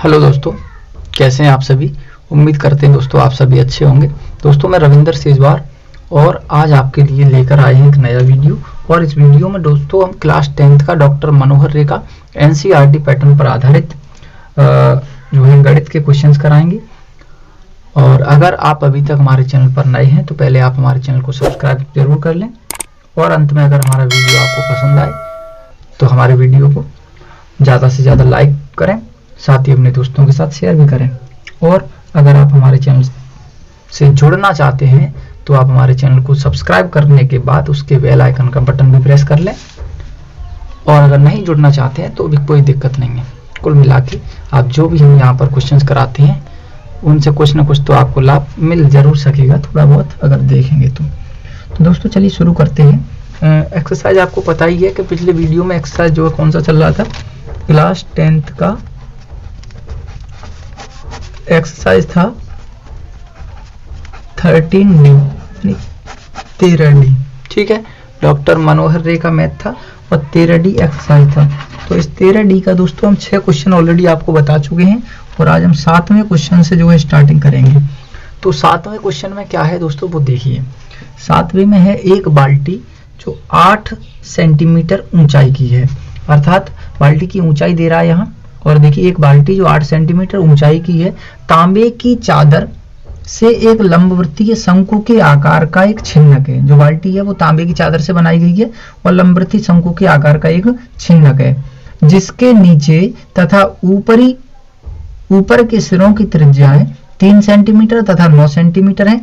Hello दोस्तों, कैसे हैं आप सभी। उम्मीद करते हैं दोस्तों आप सभी अच्छे होंगे। दोस्तों मैं रविंदर सेजवार और आज आपके लिए लेकर आए हैं एक नया वीडियो। और इस वीडियो में दोस्तों हम क्लास 10th का डॉक्टर मनोहर रे का एनसीईआरटी पैटर्न पर आधारित जो है गणित के क्वेश्चंस कराएंगे। और अगर आप अभी तक हमारे चैनल पर नए हैं तो पहले आप हमारे चैनल को सब्सक्राइब जरूर कर लें। और अंत में अगर हमारा वीडियो आपको पसंद आए तो हमारे वीडियो को ज़्यादा से ज़्यादा लाइक करें, साथ ही अपने दोस्तों के साथ शेयर भी करें। और अगर आप हमारे चैनल से जुड़ना चाहते हैं तो आप हमारे चैनल को सब्सक्राइब करने के बाद उसके बेल आइकन का बटन भी प्रेस कर लें। और अगर नहीं जुड़ना चाहते हैं तो भी कोई दिक्कत नहीं है। कुल मिला के आप जो भी हम यहाँ पर क्वेश्चंस कराते हैं उनसे कुछ ना कुछ तो आपको लाभ मिल जरूर सकेगा, थोड़ा बहुत अगर देखेंगे तो दोस्तों चलिए शुरू करते हैं। एक्सरसाइज आपको पता ही है कि पिछले वीडियो में एक्सरसाइज जो है कौन सा चल रहा था, क्लास 10th का एक्सरसाइज था 13D, 13D। ठीक है, डॉक्टर मनोहर रे का मैथ था और 13D एक्सरसाइज था। तो इस 13D का दोस्तों हम 6 क्वेश्चन ऑलरेडी आपको बता चुके हैं और आज हम 7वें क्वेश्चन से जो है स्टार्टिंग करेंगे। तो 7वें क्वेश्चन में क्या है दोस्तों वो देखिए। 7वें में है एक बाल्टी जो 8 सेंटीमीटर ऊंचाई की है, अर्थात बाल्टी की ऊंचाई दे रहा है यहाँ। और देखिए एक बाल्टी जो 8 सेंटीमीटर ऊंचाई की है, तांबे की चादर से एक लंबवृत्तीय शंकु के आकार का एक छिन्नक है। जो बाल्टी है वो तांबे की चादर से बनाई गई है और लंबवृत्तीय शंकु के आकार का एक छिन्नक है, जिसके नीचे तथा ऊपर के सिरों की त्रिज्याएं 3 सेंटीमीटर तथा 9 सेंटीमीटर है।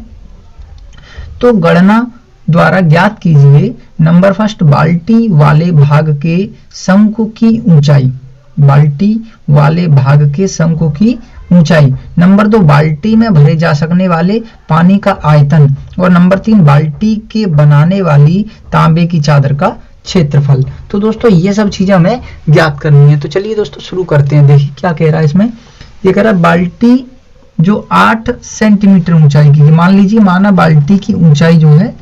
तो गणना द्वारा ज्ञात कीजिए नंबर फर्स्ट बाल्टी वाले भाग के शंकु की ऊंचाई, बाल्टी वाले भाग के शंकु की ऊंचाई। नंबर 2 बाल्टी में भरे जा सकने वाले पानी का आयतन। और नंबर 3 बाल्टी के बनाने वाली तांबे की चादर का क्षेत्रफल। तो दोस्तों ये सब चीजें हमें ज्ञात करनी है। तो चलिए दोस्तों शुरू करते हैं। देखिए क्या कह रहा है इसमें, ये कह रहा है बाल्टी जो 8 सेंटीमीटर ऊंचाई की है। मान लीजिए माना बाल्टी की ऊंचाई जो है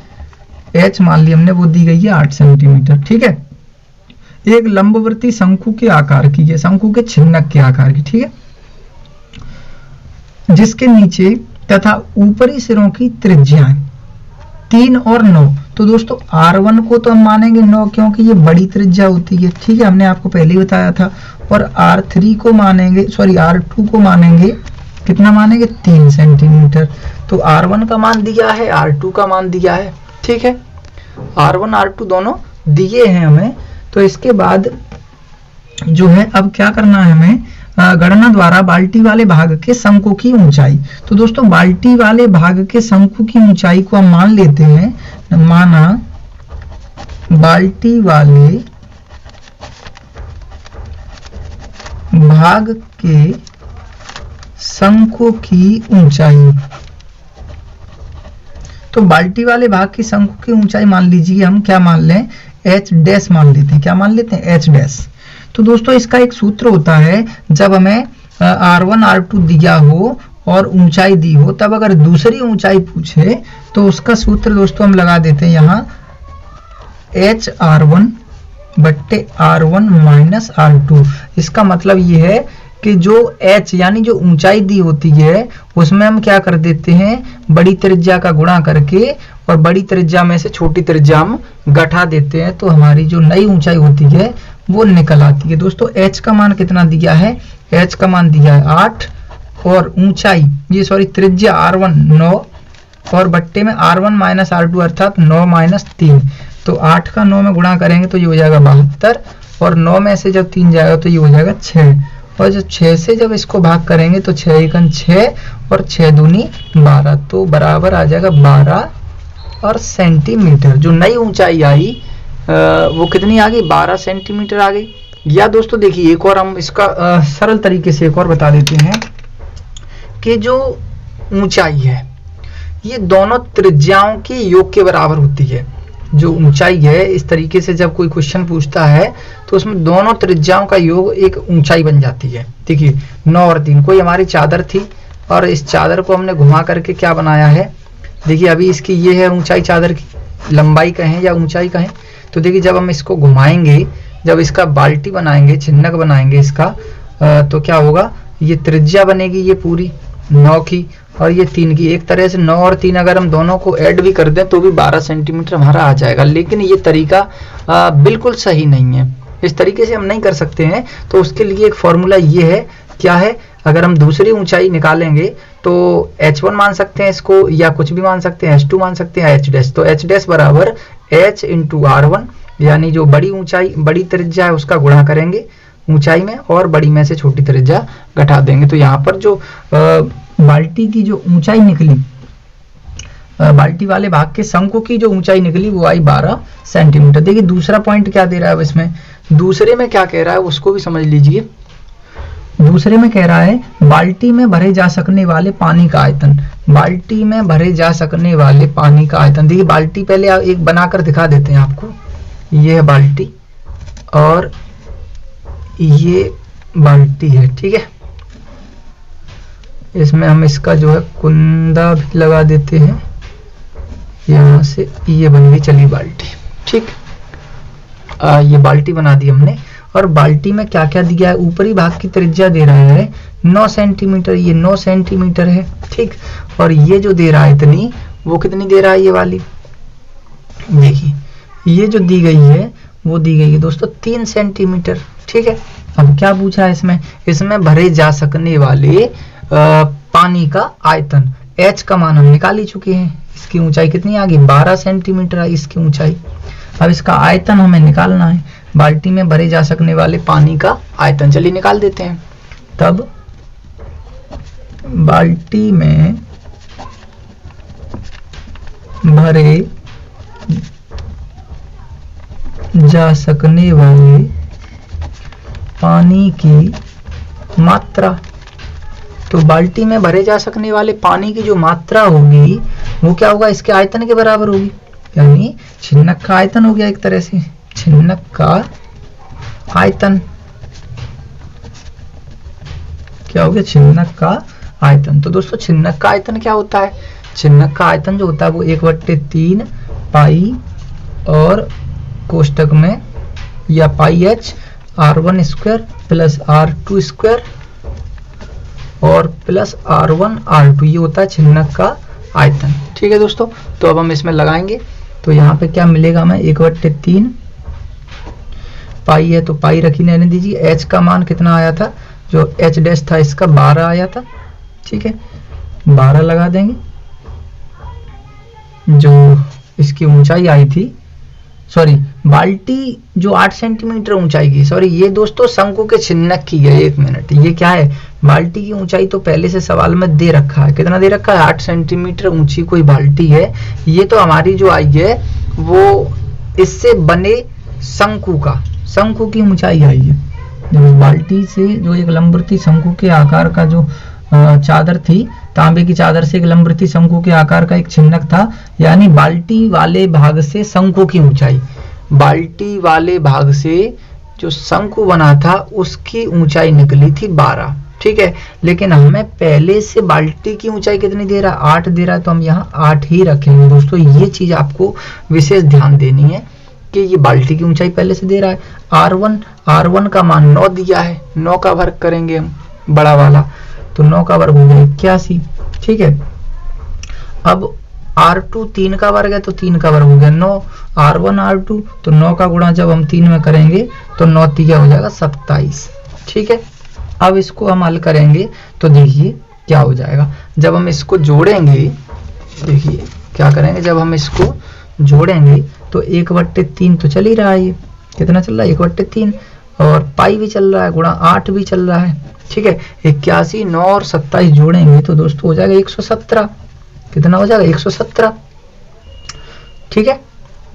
h मान ली हमने, वो दी गई है 8 सेंटीमीटर। ठीक है, एक लंबवृत्तीय शंकु के आकार की है, शंकु के छिन्नक के आकार की। ठीक है, जिसके नीचे तथा ऊपरी सिरों की त्रिज्याएं 3 और 9। तो दोस्तों R1 को तो हम मानेंगे 9 क्योंकि ये बड़ी त्रिज्या होती है। ठीक है, हमने आपको पहले ही बताया था। और R3 को मानेंगे, सॉरी R2 को मानेंगे, कितना मानेंगे 3 सेंटीमीटर। तो R1 का मान दिया है, R2 का मान दिया है। ठीक है, R1 R2 दोनों दिए हैं हमें। तो इसके बाद जो है अब क्या करना है हमें, गणना द्वारा बाल्टी वाले भाग के शंकु की ऊंचाई। तो दोस्तों बाल्टी वाले भाग के शंकु की ऊंचाई को हम मान लेते हैं, माना बाल्टी वाले भाग के शंकु की ऊंचाई। तो बाल्टी वाले भाग की शंकु की ऊंचाई मान लीजिए हम क्या मान लें, h डैश मान लेते हैं। क्या मान लेते हैं, h डैश। तो दोस्तों इसका एक सूत्र होता है, जब हमें R1 R2 दिया हो और ऊंचाई दी हो, तब अगर दूसरी ऊंचाई पूछे तो उसका सूत्र दोस्तों हम लगा देते हैं यहाँ h R1 बट्टे R1 माइनस R2। इसका मतलब ये है कि जो h यानी जो ऊंचाई दी होती है उसमें हम क्या कर देते हैं, बड़ी त्रिज्या का गुणा करके और बड़ी त्रिज्या में से छोटी त्रिज्या हम घटा देते हैं, तो हमारी जो नई ऊंचाई होती है वो निकल आती है। दोस्तों h का मान कितना दिया है, h का मान दिया है 8 और ऊंचाई ये सॉरी त्रिज्या R1 9 और बट्टे में R1 माइनस R2 अर्थात 9 माइनस 3। तो 8 का 9 में गुणा करेंगे तो ये हो जाएगा 72 और 9 में से जब 3 जाएगा तो ये हो जाएगा 6। और जब 6 से जब इसको भाग करेंगे तो 6 एकन 6 और 6 दूनी 12, तो बराबर आ जाएगा 12 और सेंटीमीटर। जो नई ऊंचाई आई वो कितनी आ गई, 12 सेंटीमीटर आ गई। या दोस्तों देखिए एक और हम इसका सरल तरीके से एक और बता देते हैं कि जो ऊंचाई है ये दोनों त्रिज्याओं के योग के बराबर होती है। जो ऊंचाई है इस तरीके से जब कोई क्वेश्चन पूछता है तो उसमें दोनों त्रिज्याओं का योग एक ऊंचाई बन जाती है। देखिए 9 और 3, कोई हमारी चादर थी और इस चादर को हमने घुमा करके क्या बनाया है, देखिए अभी इसकी ये है ऊंचाई, चादर की लंबाई कहें या ऊंचाई कहें। तो देखिए जब हम इसको घुमाएंगे, जब इसका बाल्टी बनाएंगे, छिन्नक बनाएंगे इसका, तो क्या होगा, ये त्रिज्या बनेगी ये पूरी 9 की और ये 3 की। एक तरह से 9 और 3 अगर हम दोनों को ऐड भी कर दें तो भी 12 सेंटीमीटर हमारा आ जाएगा। लेकिन ये तरीका बिल्कुल सही नहीं है, इस तरीके से हम नहीं कर सकते हैं। तो उसके लिए एक फॉर्मूला ये है, क्या है, अगर हम दूसरी ऊंचाई निकालेंगे तो h1 मान सकते हैं इसको, या कुछ भी मान सकते हैं, h2 मान सकते हैं, h डैश। तो h डैश बराबर h इंटू r1, यानी जो बड़ी ऊंचाई बड़ी त्रिज्या है उसका गुणा करेंगे ऊंचाई में और बड़ी में से छोटी त्रिज्या घटा देंगे। तो यहाँ पर जो बाल्टी की जो ऊंचाई निकली, बाल्टी वाले भाग के शंकु की जो ऊंचाई निकली वो आई 12 सेंटीमीटर। देखिए दूसरा पॉइंट क्या दे रहा है इसमें, दूसरे में क्या कह रहा है उसको भी समझ लीजिए। दूसरे में कह रहा है बाल्टी में भरे जा सकने वाले पानी का आयतन, बाल्टी में भरे जा सकने वाले पानी का आयतन। देखिए बाल्टी पहले एक बनाकर दिखा देते हैं आपको, ये है बाल्टी और ये बाल्टी है, ठीक है। इसमें हम इसका जो है कुंदा भी लगा देते हैं, यहाँ से ये बन गई चली बाल्टी, ठीक। ये बाल्टी बना दी हमने और बाल्टी में क्या क्या दिया है, ऊपरी भाग की त्रिज्या दे रहा है 9 सेंटीमीटर, ये 9 सेंटीमीटर है, ठीक। और ये जो दे रहा है इतनी, वो कितनी दे रहा है ये वाली, देखिए ये जो दी गई है वो दी गई है दोस्तों 3 सेंटीमीटर, ठीक है। अब क्या पूछा है इसमें, इसमें भरे जा सकने वाले पानी का आयतन, h का मान हम निकाल ही चुके हैं। इसकी ऊंचाई कितनी आ गई 12 सेंटीमीटर आई इसकी ऊंचाई। अब इसका आयतन हमें निकालना है, बाल्टी में भरे जा सकने वाले पानी का आयतन, चलिए निकाल देते हैं। तब बाल्टी में भरे जा सकने वाले पानी की मात्रा, तो बाल्टी में भरे जा सकने वाले पानी की जो मात्रा होगी वो क्या होगा, इसके आयतन के बराबर होगी, यानी छिन्नक का आयतन हो गया एक तरह से, छिन्नक का आयतन क्या हो गया, छिन्नक का आयतन। तो दोस्तों छिन्नक का आयतन क्या होता है, छिन्नक का आयतन जो होता है वो 1/3 पाई और कोष्टक में या पाई h r1 square plus r2 square और प्लस r1 r2, ये होता है छिन्नक का आयतन, ठीक है दोस्तों। तो अब हम इसमें लगाएंगे तो यहाँ पे क्या मिलेगा हमें, 1/3 पाई है तो पाई रखी रहने दीजिए। h का मान कितना आया था, जो h डैश था इसका 12 आया था, ठीक है, 12 लगा देंगे। जो इसकी ऊंचाई आई थी, सॉरी बाल्टी जो 8 सेंटीमीटर ऊंचाई की, सॉरी ये दोस्तों शंकु के छिन्नक की है, 1 मिनट, ये क्या है, बाल्टी की ऊंचाई तो पहले से सवाल में दे रखा है, कितना दे रखा है 8 सेंटीमीटर ऊंची कोई बाल्टी है। ये तो हमारी जो आई है वो इससे बने शंकु की ऊंचाई आई है। जब बाल्टी से जो एक लंबवृत्तीय शंकु के आकार का जो चादर थी, तांबे की चादर से एक लंबवृत्तीय शंकु के आकार का एक छिन्नक था, यानी बाल्टी वाले भाग से शंकु की ऊंचाई, बाल्टी वाले भाग से जो शंकु बना था उसकी ऊंचाई निकली थी 12, ठीक है। लेकिन हमें पहले से बाल्टी की ऊंचाई कितनी दे रहा है, 8 दे रहा है, तो हम यहाँ 8 ही रखेंगे दोस्तों। ये चीज आपको विशेष ध्यान देनी है कि ये बाल्टी की ऊंचाई पहले से दे रहा है। R1 का मान 9 दिया है, 9 का वर्ग करेंगे हम बड़ा वाला, तो 9 का वर्ग हो गया 81, ठीक है। अब R2 3 का वर्ग है तो 3 का वर्ग हो गया 9, R1 R2, तो 9 का गुणा जब हम 3 में करेंगे तो 9 3 हो जाएगा 27, ठीक है। अब इसको हम हल करेंगे तो देखिए क्या हो जाएगा, जब हम इसको जोड़ेंगे, देखिए क्या करेंगे, जब हम इसको जोड़ेंगे तो 1/3 तो चल ही रहा है, ये कितना चल रहा है 1/3, और पाई भी चल रहा है, गुणा 8 भी चल रहा है, ठीक है। 81, 9 और 27 जोड़ेंगे तो दोस्तों हो जाएगा 117, कितना हो जाएगा 117, ठीक है।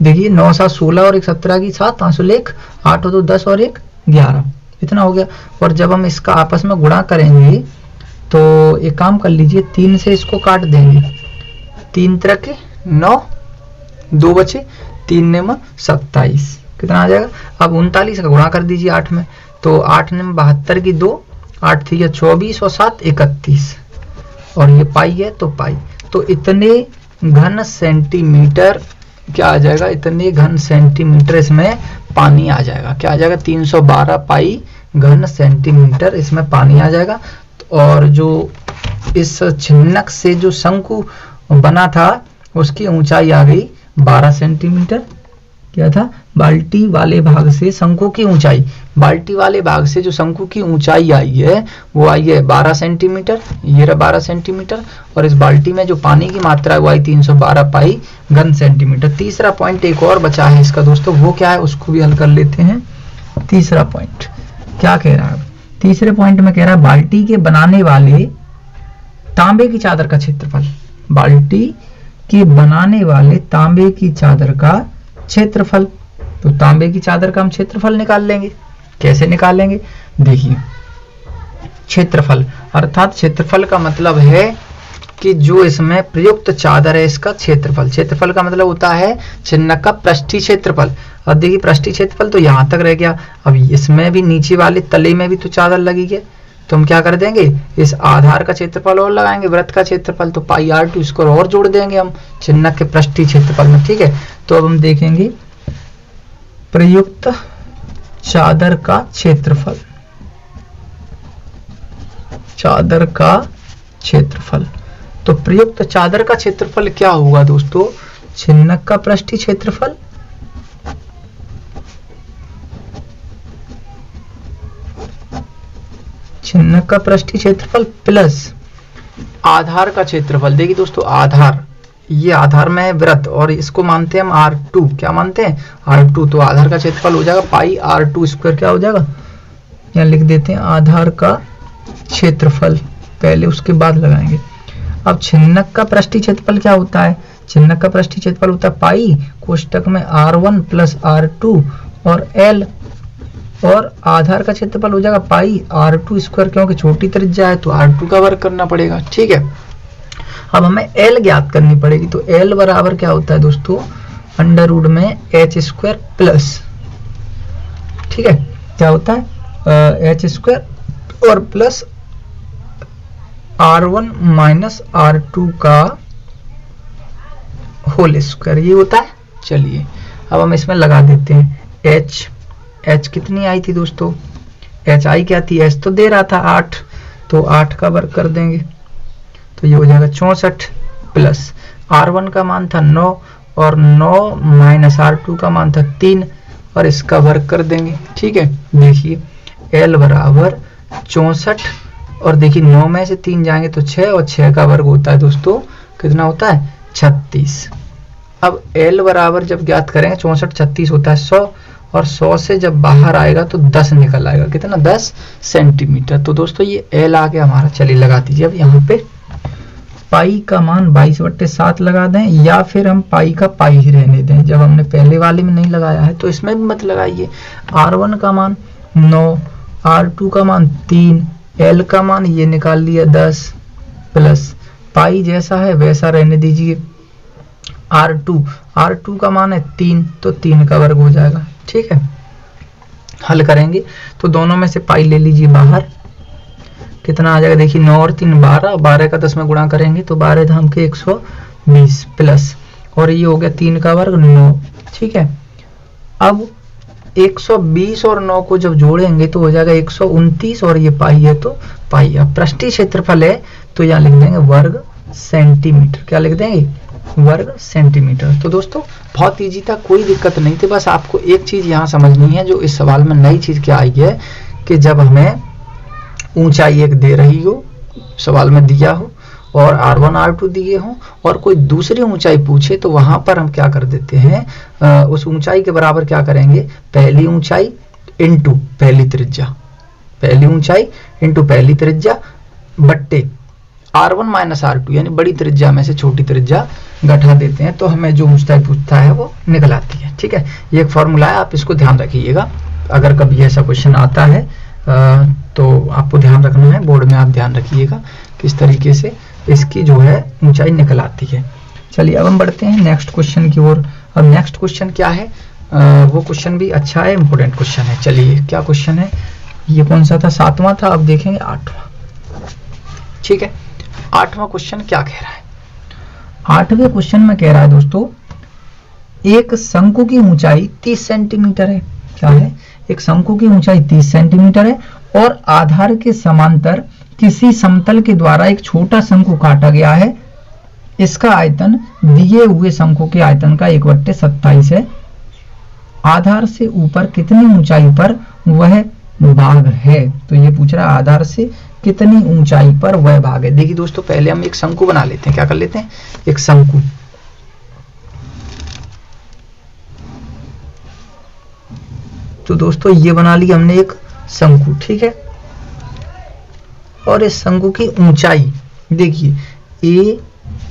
देखिए 9 7 16 और 1 17 की 7, 5 1 8 2 10 और 1 11, इतना हो गया। और जब हम इसका आपस में गुणा करेंगे तो एक काम कर लीजिए, 3 से इसको काट देंगे, 3 3 9, 2 बचे, 3 में 27, कितना आ जाएगा। अब 39 का गुणा कर दीजिए 8 में, तो 8 में 72 की 2, 8 थी 24 और 7 31, और ये पाई है तो पाई, तो इतने घन सेंटीमीटर क्या आ जाएगा, इतने घन सेंटीमीटर इसमें पानी आ जाएगा। क्या आ जाएगा 312 पाई घन सेंटीमीटर इसमें पानी आ जाएगा। और जो इस छिन्नक से जो शंकु बना था उसकी ऊंचाई आ गई 12 सेंटीमीटर। क्या था? बाल्टी वाले भाग से शंकु की ऊंचाई, बाल्टी वाले भाग से जो शंकु की ऊंचाई आई है वो आई है 12 सेंटीमीटर, ये रहा 12 सेंटीमीटर, और इस बाल्टी में जो पानी की मात्रा है वो आई 312 पाई घन सेंटीमीटर। तीसरा पॉइंट एक और बचा है इसका दोस्तों, वो क्या है उसको भी हल कर लेते हैं। तीसरा पॉइंट क्या कह रहा है? तीसरे पॉइंट में कह रहा है बाल्टी के बनाने वाले तांबे की चादर का क्षेत्रफल, बाल्टी के बनाने वाले तांबे की चादर का क्षेत्रफल। तो तांबे की चादर का हम क्षेत्रफल निकाल लेंगे। कैसे निकालेंगे? देखिए, क्षेत्रफल अर्थात क्षेत्रफल का मतलब है कि जो इसमें प्रयुक्त चादर है इसका क्षेत्रफल। क्षेत्रफल का मतलब होता है छिन्नक का पृष्ठीय क्षेत्रफल। अब देखिए पृष्ठीय क्षेत्रफल तो यहां तक रह गया, अब इसमें भी नीचे वाले तले में भी तो चादर लगी है, तो हम क्या कर देंगे, इस आधार का क्षेत्रफल और लगाएंगे, वृत्त का क्षेत्रफल, तो पाई r2 इसको और जोड़ देंगे हम छिन्नक के पृष्ठीय क्षेत्रफल में। ठीक है, तो अब हम देखेंगे प्रयुक्त चादर का क्षेत्रफल, चादर का क्षेत्रफल। तो प्रयुक्त चादर का क्षेत्रफल क्या होगा दोस्तों? छिन्नक का पृष्ठीय क्षेत्रफल छिन्नक का पृष्ठीय क्षेत्रफल प्लस आधार का क्षेत्रफल। देखिए दोस्तों, आधार, ये आधार में है वृत्त और इसको मानते हैं हम r2। क्या मानते हैं? r2। तो आधार का क्षेत्रफल हो जाएगा पाई r2 स्क्वायर। क्या हो जाएगा? यहाँ लिख देते हैं आधार का क्षेत्रफल पहले, उसके बाद लगाएंगे। अब छिन्नक का पृष्ठीय क्षेत्रफल क्या होता है? छिन्नक का पृष्ठीय क्षेत्रफल होता है पाई कोष्टक में r1 प्लस r2 और l, और आधार का क्षेत्रफल हो जाएगा पाई r2 स्क्वायर, क्योंकि छोटी त्रिज्या है तो r2 का वर्ग करना पड़ेगा। ठीक है, अब हमें l ज्ञात करनी पड़ेगी, तो l बराबर क्या होता है दोस्तों? अंडर रूट में h स्क्वायर प्लस, ठीक है, क्या होता है h स्क्वायर और प्लस r1 माइनस r2 का होल स्क्वायर, ये होता है। चलिए अब हम इसमें लगा देते हैं h कितनी आई थी दोस्तों? h आई क्या थी? h तो दे रहा था 8, तो 8 का वर्ग कर देंगे, तो ये हो जाएगा 64 प्लस r1 का मान था 9 और 9 माइनस r2 का मान था 3 और इसका वर्ग कर देंगे। ठीक है, देखिए l बराबर 64 और देखिए 9 में से 3 जाएंगे तो 6 और 6 का वर्ग होता है दोस्तों कितना होता है? 36। अब l बराबर जब ज्ञात करेंगे 64 36 होता है 100 और 100 से जब बाहर आएगा तो 10 निकल आएगा, कितना? 10 सेंटीमीटर। तो दोस्तों ये l आ गया हमारा। चलिए लगा दीजिए। अब यहाँ पे पाई का मान 22/7 लगा दें या फिर हम पाई का पाई ही रहने दें, जब हमने पहले वाले में नहीं लगाया है तो इसमें भी मत लगाइए। r1 का मान 9, r2 का मान 3, l का मान ये निकाल लिया 10 प्लस पाई जैसा है वैसा रहने दीजिए। r2 का मान है 3, तो 3 का वर्ग हो जाएगा। ठीक है, हल करेंगे तो दोनों में से पाई ले लीजिए बाहर, कितना आ जाएगा? देखिए 9 और 3 12, 12 का 10 में गुणा करेंगे तो 12 धाम के 120 प्लस और ये हो गया 3 का वर्ग 9। ठीक है, अब 120 और 9 को जब जोड़ेंगे तो हो जाएगा 129 और ये पाई है तो पाई। अब पृष्ठीय क्षेत्रफल है तो यहाँ लिख देंगे वर्ग सेंटीमीटर। क्या लिख देंगे? वर्ग सेंटीमीटर। तो दोस्तों बहुत इजी था, कोई दिक्कत नहीं थी। बस आपको एक चीज यहाँ समझनी है, जो इस सवाल में नई चीज क्या आई है कि जब हमें ऊंचाई एक दे रही हो, सवाल में दिया हो और r1 r2 दिए हो और कोई दूसरी ऊंचाई पूछे तो वहां पर हम क्या कर देते हैं, उस ऊंचाई के बराबर क्या करेंगे? पहली ऊंचाई इनटू पहली त्रिज्या, पहली ऊंचाई इनटू पहली त्रिज्या बट्टे r1 माइनस r2 यानी बड़ी त्रिज्या में से छोटी त्रिज्या घटा देते हैं, तो हमें जो ऊंचाई पूछता है वो निकल आती है। ठीक है, ये एक फॉर्मूला है, आप इसको ध्यान रखिएगा। अगर कभी ऐसा क्वेश्चन आता है तो आपको ध्यान रखना है, बोर्ड में आप ध्यान रखिएगा किस तरीके से इसकी जो है ऊंचाई निकल आती है। चलिए अब हम बढ़ते हैं नेक्स्ट क्वेश्चन की ओर। अब नेक्स्ट क्वेश्चन क्या है? वो क्वेश्चन भी अच्छा है, इंपॉर्टेंट क्वेश्चन है। चलिए क्या क्वेश्चन है? ये कौन सा था? 7वां था, अब देखेंगे 8वां। ठीक है, 8वां क्वेश्चन क्या कह रहा है? 8वें क्वेश्चन में कह रहा है दोस्तों, एक शंकु की ऊंचाई 30 सेंटीमीटर है। क्या है? एक शंकु की ऊंचाई 30 सेंटीमीटर है और आधार के समांतर किसी समतल के द्वारा एक छोटा शंकु काटा गया है, इसका आयतन दिए हुए शंकु के आयतन का 1/27 है, आधार से ऊपर कितनी ऊंचाई पर वह भाग है। तो ये पूछ रहा है आधार से कितनी ऊंचाई पर वह भाग है। देखिए दोस्तों, पहले हम एक शंकु बना लेते हैं। क्या कर लेते हैं, एक शंकु। तो दोस्तों ये बना लिया हमने एक शंकु, ठीक है। और इस शंकु की ऊंचाई देखिए ए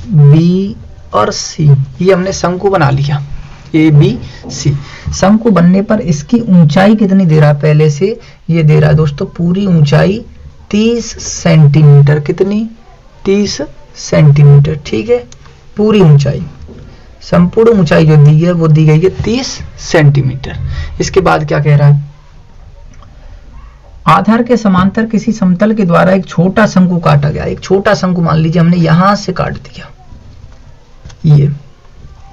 बी और सी, ये हमने शंकु बना लिया ए बी सी। शंकु बनने पर इसकी ऊंचाई कितनी दे रहा है, पहले से ये दे रहा है दोस्तों पूरी ऊंचाई 30 सेंटीमीटर। कितनी, 30 सेंटीमीटर, ठीक है। पूरी ऊंचाई, संपूर्ण ऊंचाई जो दी है वो दी गई है 30 सेंटीमीटर। इसके बाद क्या कह रहा है, आधार के समांतर किसी समतल के द्वारा एक छोटा शंकु काटा गया। एक छोटा शंकु मान लीजिए हमने यहां से काट दिया, ये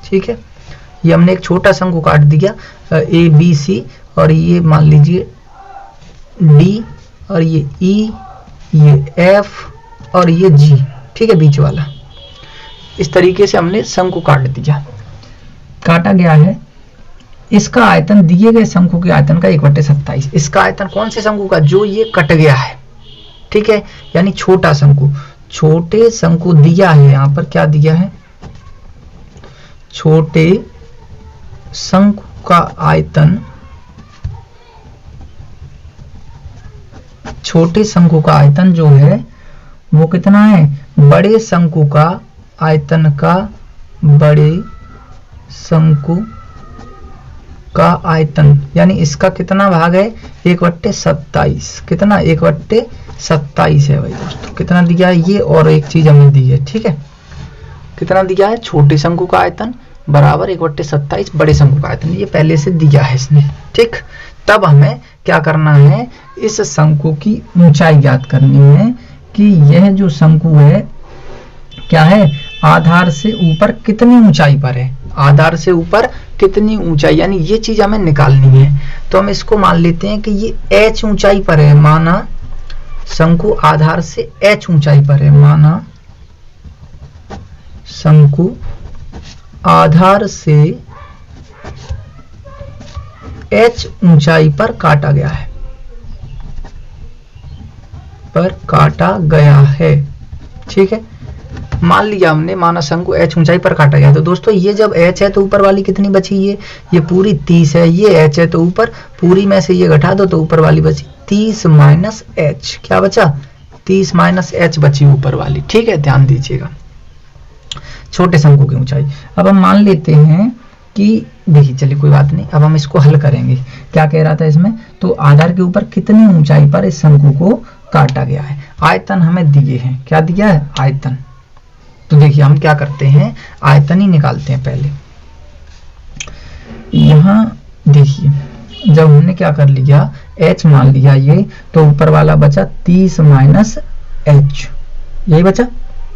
ठीक है। ये हमने एक छोटा शंकु काट दिया ए बी सी, और ये मान लीजिए डी, और ये ई, ये एफ और ये जी, ठीक है, बीच वाला। इस तरीके से हमने शंकु काट दिया, काटा गया है। इसका आयतन दिए गए शंकु के आयतन का 1/27। इसका आयतन कौन से शंकु का, जो ये कट गया है, ठीक है, यानी छोटा शंकु। छोटे शंकु दिया है, यहां पर क्या दिया है, छोटे शंकु का आयतन, छोटे शंकु का आयतन जो है वो कितना है, बड़े शंकु का आयतन का, बड़े शंकु का आयतन, यानी इसका कितना भाग है, 1/27। कितना, 1/27 है भाई दोस्तों। कितना दिया है ये, और एक चीज हमें दी है, ठीक है। कितना दिया है, छोटे शंकु का आयतन बराबर 1/27 बड़े शंकु का आयतन, ये पहले से दिया है इसने, ठीक। तब हमें क्या करना है, इस शंकु की ऊंचाई ज्ञात करनी है कि यह जो शंकु है क्या है, आधार से ऊपर कितनी ऊंचाई पर है, आधार से ऊपर कितनी ऊंचाई, यानी ये चीज हमें निकालनी है। तो हम इसको मान लेते हैं कि ये h ऊंचाई पर है, माना शंकु आधार से h ऊंचाई पर है, माना शंकु आधार से h ऊंचाई पर काटा गया है, पर काटा गया है, ठीक है। मान लिया हमने, माना शंकु h ऊंचाई पर काटा गया। तो दोस्तों ये जब h है तो ऊपर वाली कितनी बची, ये पूरी 30 है, ये h है तो ऊपर पूरी में से ये घटा दो तो ऊपर वाली बची 30 माइनस h। क्या बचा, 30 माइनस h बची ऊपर वाली, ठीक है, ध्यान दीजिएगा। छोटे शंकु की ऊंचाई। अब हम मान लेते हैं कि देखिए, चलिए कोई बात नहीं, अब हम इसको हल करेंगे। क्या कह रहा था इसमें, तो आधार के ऊपर कितनी ऊंचाई पर इस शंकु को काटा गया है। आयतन हमें दिए हैं, क्या दिया है, आयतन। तो देखिए हम क्या करते हैं, आयतन ही निकालते हैं पहले। यहां देखिए जब हमने क्या कर लिया, h मान लिया ये, तो ऊपर वाला बचा 30 माइनस h, यही बचा।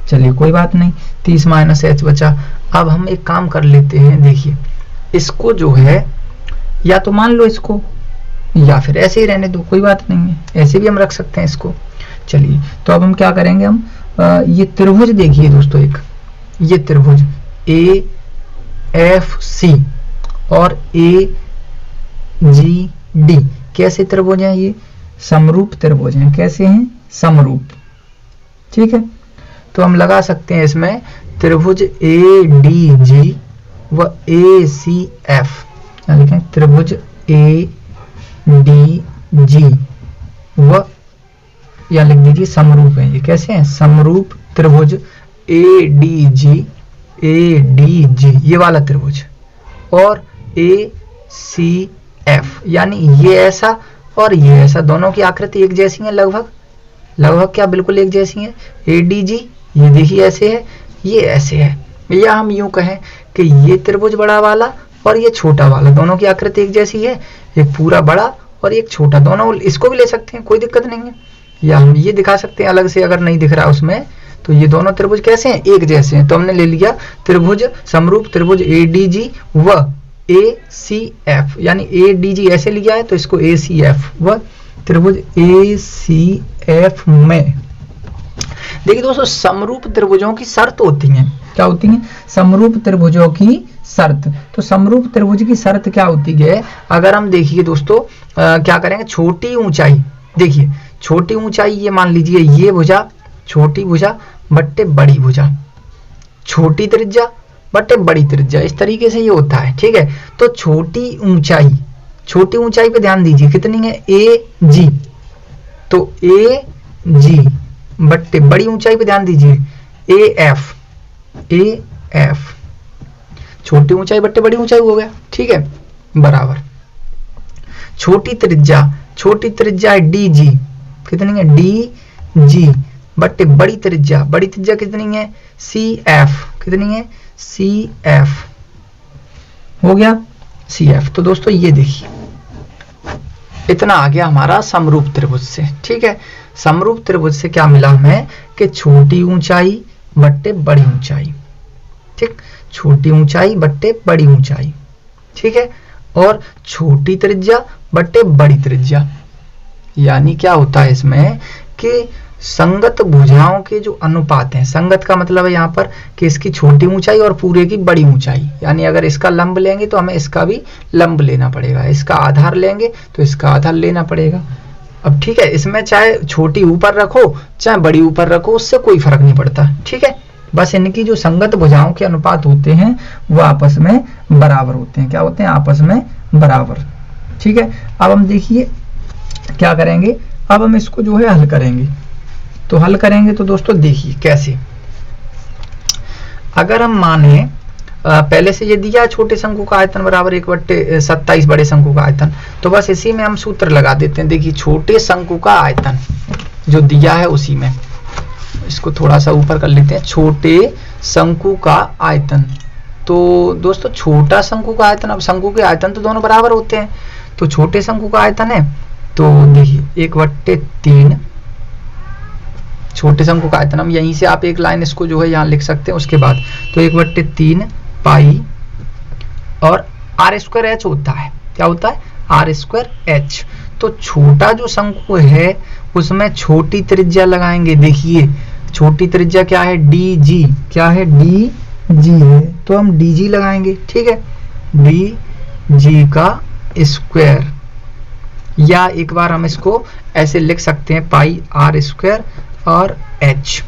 चलिए कोई बात नहीं, 30 माइनस h बचा। अब हम एक काम कर लेते हैं, देखिए इसको जो है या तो मान लो इसको, या फिर ऐसे ही रहने दो, कोई बात नहीं है, ऐसे भी हम रख सकते हैं इसको। चलिए तो अब हम क्या करेंगे, हम ये त्रिभुज देखिए दोस्तों, एक ये त्रिभुज ए एफ सी और ए जी डी कैसे त्रिभुज हैं, ये समरूप त्रिभुज हैं। कैसे हैं, समरूप, ठीक है। तो हम लगा सकते हैं इसमें त्रिभुज ए डी जी व ए सी एफ, क्या लिखें, त्रिभुज ए डी जी व, या लिख दीजिए समरूप है। ये कैसे हैं, समरूप त्रिभुज ए डी जी, ये वाला त्रिभुज, और ए सी एफ, यानी ये ऐसा और ये ऐसा, दोनों की आकृति एक जैसी है, लगभग क्या बिल्कुल एक जैसी है। ए डी जी ये देखिए ऐसे है, ये ऐसे है, या हम यूं कहें कि ये त्रिभुज बड़ा वाला और ये छोटा वाला, दोनों की आकृति एक जैसी है, एक पूरा बड़ा और एक छोटा, दोनों इसको भी ले सकते हैं, कोई दिक्कत नहीं है। या हम ये दिखा सकते हैं अलग से, अगर नहीं दिख रहा उसमें, तो ये दोनों त्रिभुज कैसे हैं, एक जैसे हैं। तो हमने ले लिया त्रिभुज, समरूप त्रिभुज ए डी जी व ए सी एफ, यानी ए डी जी ऐसे लिया है तो इसको ए सी एफ, व त्रिभुज ए सी एफ में देखिए दोस्तों, समरूप त्रिभुजों की शर्त होती है, क्या होती है? समरूप त्रिभुजों की शर्त। तो समरूप त्रिभुज की शर्त क्या होती है? अगर हम देखिए दोस्तों क्या करेंगे, छोटी ऊंचाई, देखिए छोटी ऊंचाई, ये मान लीजिए ये भुजा, छोटी भुजा बट्टे बड़ी भुजा, छोटी त्रिज्या बट्टे बड़ी त्रिज्या, इस तरीके से ये होता है, ठीक है। तो छोटी ऊंचाई पे ध्यान दीजिए, कितनी है? ए जी, तो ए जी बट्टे बड़ी ऊंचाई पे ध्यान दीजिए, ए एफ, छोटी ऊंचाई बट्टे बड़ी ऊंचाई हो गया, ठीक है, बराबर छोटी त्रिज्या है डी जी, कितनी है? डी जी बट्टे बड़ी त्रिज्या कितनी है? सी एफ, कितनी है? सी एफ, हो गया सी एफ। तो दोस्तों ये देखिए, इतना आ गया हमारा समरूप त्रिभुज से, ठीक है। समरूप त्रिभुज से क्या मिला हमें कि छोटी ऊंचाई बट्टे बड़ी ऊंचाई, ठीक, छोटी ऊंचाई बट्टे बड़ी ऊंचाई, ठीक है, और छोटी त्रिज्या बट्टे बड़ी त्रिज्या। यानी क्या होता है इसमें कि संगत भुजाओं के जो अनुपात हैं, संगत का मतलब है यहाँ पर कि इसकी छोटी ऊंचाई और पूरे की बड़ी ऊंचाई, यानी अगर इसका लंब लेंगे तो हमें इसका भी लंब लेना पड़ेगा, इसका आधार लेंगे तो इसका आधार लेना पड़ेगा। अब ठीक है, इसमें चाहे छोटी ऊपर रखो चाहे बड़ी ऊपर रखो, उससे कोई फर्क नहीं पड़ता, ठीक है। बस इनकी जो संगत भुजाओं के अनुपात होते हैं वो आपस में बराबर होते हैं, क्या होते हैं? आपस में बराबर, ठीक है। अब हम देखिए क्या करेंगे, अब हम इसको जो है हल करेंगे। तो हल करेंगे तो दोस्तों देखिए कैसे, अगर हम माने पहले से ये दिया छोटे शंकु का आयतन बराबर 1/27 बड़े शंकु का आयतन, तो बस इसी में हम सूत्र लगा देते हैं। देखिए छोटे शंकु का आयतन जो दिया है उसी में, इसको थोड़ा सा ऊपर कर लेते हैं, छोटे शंकु का आयतन। तो दोस्तों छोटा शंकु का आयतन, अब शंकु के आयतन तो दोनों बराबर होते हैं, तो छोटे शंकु का आयतन है तो देखिए 1/3 छोटे शंकु का आयतन, हम यहीं से आप एक लाइन इसको जो है यहाँ लिख सकते हैं उसके बाद, तो 1/3 पाई और r² h होता है, क्या होता है? r² h। तो छोटा जो शंकु है उसमें छोटी त्रिज्या लगाएंगे, देखिए छोटी त्रिज्या क्या है? डी जी, क्या है? डी जी है, तो हम डी जी लगाएंगे, ठीक है, डी जी का स्क्वायर, या एक बार हम इसको ऐसे लिख सकते हैं पाई r² और h,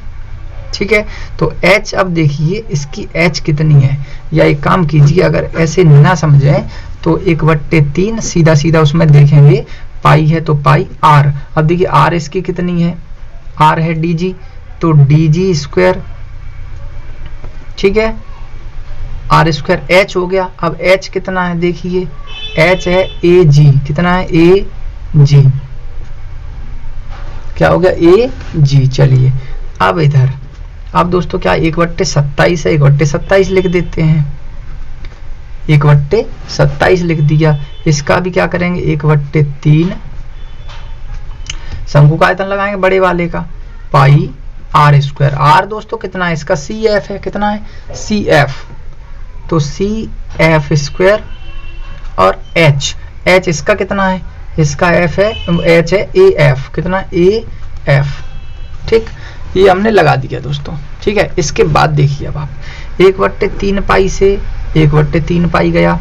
ठीक है। तो h, अब देखिए इसकी h कितनी है, या एक काम कीजिए अगर ऐसे ना समझें तो 1/3 सीधा सीधा उसमें देखेंगे, पाई है तो पाई r, अब देखिए r इसकी कितनी है? r है dg, तो dg², ठीक है, r² h हो गया। अब h कितना है? देखिए h है ag, कितना है? ag, क्या हो गया? ag। चलिए अब इधर, अब दोस्तों क्या 1/27 है, 1/27 लिख देते हैं, 1/27 लिख दिया। इसका भी क्या करेंगे? 1/3 शंकु का आयतन लगाएंगे बड़े वाले का, पाई r², r दोस्तों कितना है? इसका CF है, कितना है? CF, तो CF² और h इसका कितना है? इसका f है, h है AF, कितना? AF, ठीक, ये हमने लगा दिया दोस्तों, ठीक है। इसके बाद देखिए अब आप 1/3 पाई से 1/3 पाई गया,